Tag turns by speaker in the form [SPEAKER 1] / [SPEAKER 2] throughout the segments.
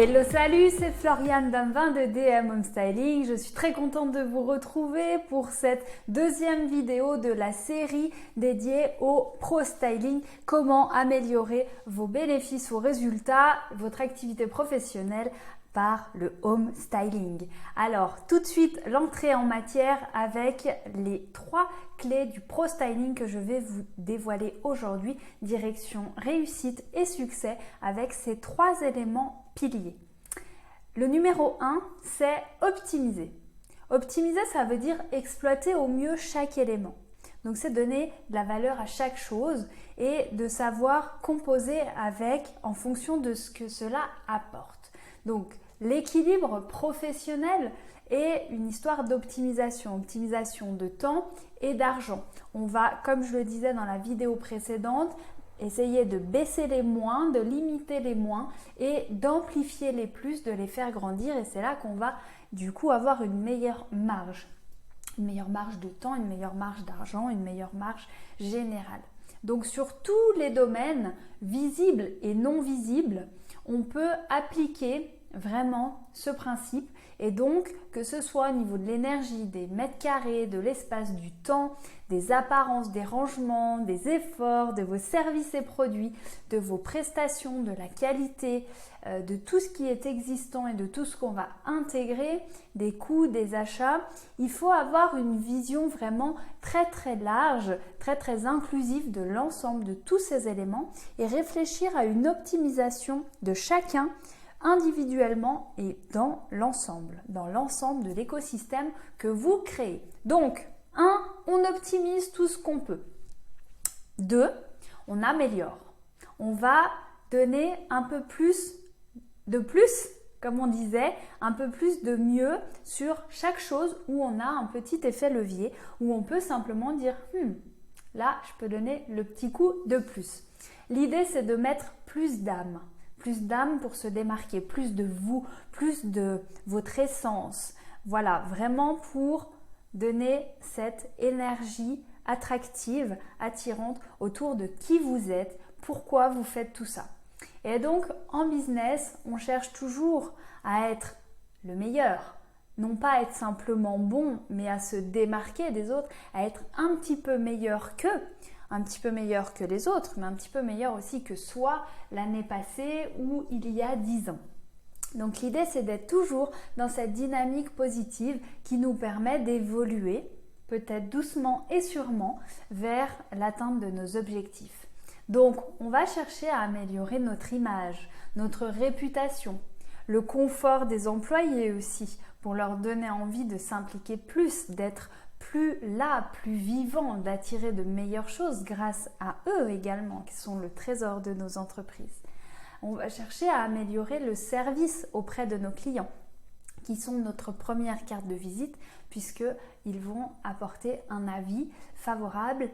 [SPEAKER 1] Hello, salut, c'est Floriane Damvin de DM Home Styling. Je suis très contente de vous retrouver pour cette deuxième vidéo de la série dédiée au Pro Styling. Comment améliorer vos bénéfices, vos résultats, votre activité professionnelle par le home styling. Alors, tout de suite, l'entrée en matière avec les 3 clés du pro styling que je vais vous dévoiler aujourd'hui. Direction réussite et succès avec ces 3 éléments piliers. Le numéro 1, c'est optimiser. Optimiser, ça veut dire exploiter au mieux chaque élément. Donc, c'est donner de la valeur à chaque chose et de savoir composer avec en fonction de ce que cela apporte. Donc, l'équilibre professionnel est une histoire d'optimisation, optimisation de temps et d'argent. On va, comme je le disais dans la vidéo précédente, essayer de baisser les moins, de limiter les moins et d'amplifier les plus, de les faire grandir. Et c'est là qu'on va du coup avoir une meilleure marge. Une meilleure marge de temps, une meilleure marge d'argent, une meilleure marge générale. Donc sur tous les domaines visibles et non visibles, on peut appliquer vraiment ce principe et donc que ce soit au niveau de l'énergie, des mètres carrés, de l'espace, du temps, des apparences, des rangements, des efforts, de vos services et produits, de vos prestations, de la qualité, de tout ce qui est existant et de tout ce qu'on va intégrer, des coûts, des achats, il faut avoir une vision vraiment très large, très inclusive de l'ensemble de tous ces éléments et réfléchir à une optimisation de chacun individuellement et dans l'ensemble de l'écosystème que vous créez. Donc, 1, on optimise tout ce qu'on peut. 2, on améliore. On va donner un peu plus de plus, comme on disait, un peu plus de mieux sur chaque chose où on a un petit effet levier, où on peut simplement dire là, je peux donner le petit coup de plus. L'idée, c'est de mettre plus d'âme. Plus d'âme pour se démarquer, plus de vous, plus de votre essence. Voilà, vraiment pour donner cette énergie attractive, attirante autour de qui vous êtes, pourquoi vous faites tout ça. Et donc, en business, on cherche toujours à être le meilleur. Non pas à être simplement bon, mais à se démarquer des autres, à être un petit peu meilleur qu'eux. Un petit peu meilleur que les autres, mais un petit peu meilleur aussi que soi l'année passée ou il y a 10 ans. Donc l'idée, c'est d'être toujours dans cette dynamique positive qui nous permet d'évoluer, peut-être doucement et sûrement, vers l'atteinte de nos objectifs. Donc on va chercher à améliorer notre image, notre réputation, le confort des employés aussi, pour leur donner envie de s'impliquer plus, d'être plus là, plus vivant, d'attirer de meilleures choses grâce à eux également, qui sont le trésor de nos entreprises. On va chercher à améliorer le service auprès de nos clients, qui sont notre première carte de visite, puisqu'ils vont apporter un avis favorable,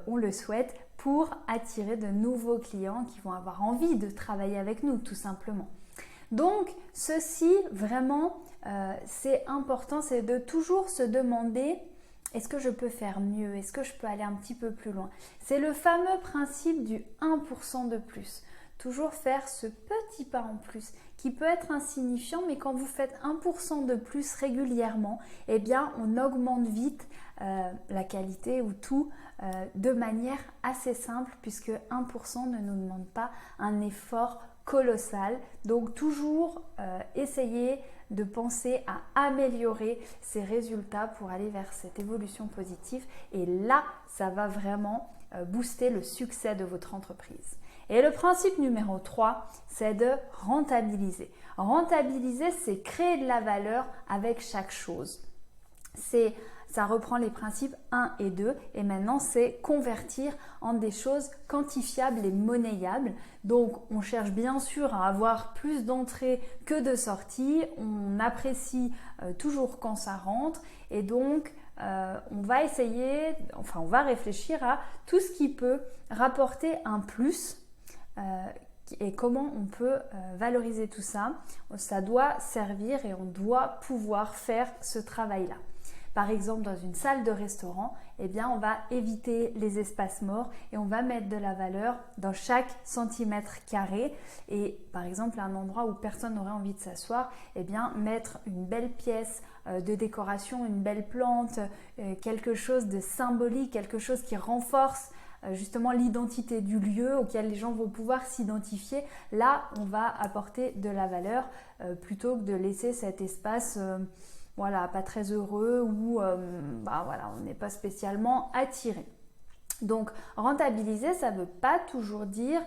[SPEAKER 1] on le souhaite, pour attirer de nouveaux clients qui vont avoir envie de travailler avec nous, tout simplement. Donc, ceci, vraiment, c'est important, c'est de toujours se demander est-ce que je peux faire mieux? Est-ce que je peux aller un petit peu plus loin? C'est le fameux principe du 1% de plus. Toujours faire ce petit pas en plus qui peut être insignifiant, mais quand vous faites 1% de plus régulièrement, eh bien, on augmente vite la qualité ou tout de manière assez simple puisque 1% ne nous demande pas un effort colossal. Donc, toujours essayer de penser à améliorer ses résultats pour aller vers cette évolution positive. Et là, ça va vraiment booster le succès de votre entreprise. Et le principe numéro 3, c'est de rentabiliser. Rentabiliser, c'est créer de la valeur avec chaque chose. Ça reprend les principes 1 et 2 et maintenant c'est convertir en des choses quantifiables et monnayables. Donc on cherche bien sûr à avoir plus d'entrées que de sorties, on apprécie toujours quand ça rentre et donc on va réfléchir à tout ce qui peut rapporter un plus et comment on peut valoriser tout ça. Ça doit servir et on doit pouvoir faire ce travail-là. Par exemple, dans une salle de restaurant, eh bien, on va éviter les espaces morts et on va mettre de la valeur dans chaque centimètre carré. Et par exemple, un endroit où personne n'aurait envie de s'asseoir, eh bien, mettre une belle pièce de décoration, une belle plante, quelque chose de symbolique, quelque chose qui renforce justement l'identité du lieu auquel les gens vont pouvoir s'identifier. Là, on va apporter de la valeur plutôt que de laisser cet espace voilà, pas très heureux ou voilà, on n'est pas spécialement attiré. Donc rentabiliser, ça ne veut pas toujours dire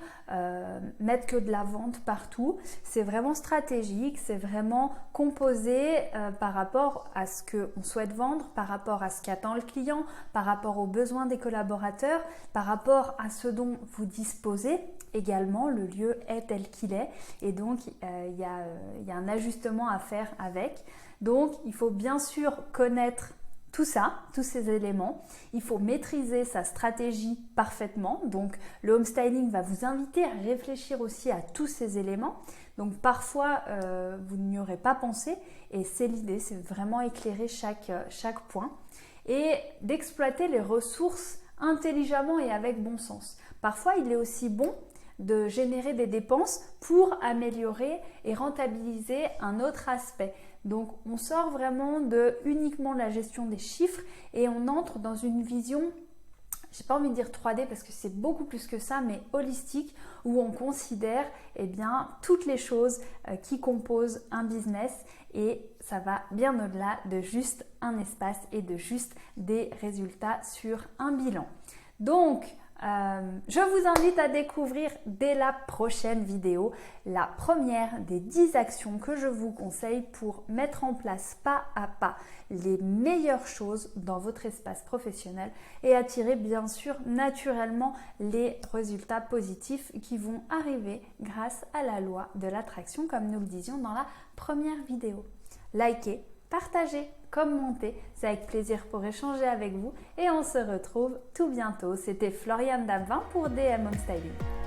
[SPEAKER 1] mettre que de la vente partout. C'est vraiment stratégique, c'est vraiment composé par rapport à ce qu'on souhaite vendre, par rapport à ce qu'attend le client, par rapport aux besoins des collaborateurs, par rapport à ce dont vous disposez. Également, le lieu est tel qu'il est et donc il y a un ajustement à faire avec. Donc il faut bien sûr connaître tout ça, tous ces éléments. Il faut maîtriser sa stratégie parfaitement. Donc, le home styling va vous inviter à réfléchir aussi à tous ces éléments. Donc, parfois, vous n'y aurez pas pensé et c'est l'idée, c'est vraiment éclairer chaque point et d'exploiter les ressources intelligemment et avec bon sens. Parfois, il est aussi bon de générer des dépenses pour améliorer et rentabiliser un autre aspect. Donc on sort vraiment uniquement de la gestion des chiffres et on entre dans une vision, j'ai pas envie de dire 3D parce que c'est beaucoup plus que ça, mais holistique, où on considère toutes les choses qui composent un business et ça va bien au-delà de juste un espace et de juste des résultats sur un bilan. Donc, je vous invite à découvrir dès la prochaine vidéo la première des 10 actions que je vous conseille pour mettre en place pas à pas les meilleures choses dans votre espace professionnel et attirer bien sûr naturellement les résultats positifs qui vont arriver grâce à la loi de l'attraction comme nous le disions dans la première vidéo. Likez, partagez, commentez, c'est avec plaisir pour échanger avec vous et on se retrouve tout bientôt. C'était Floriane Damvin pour DM Home Styling.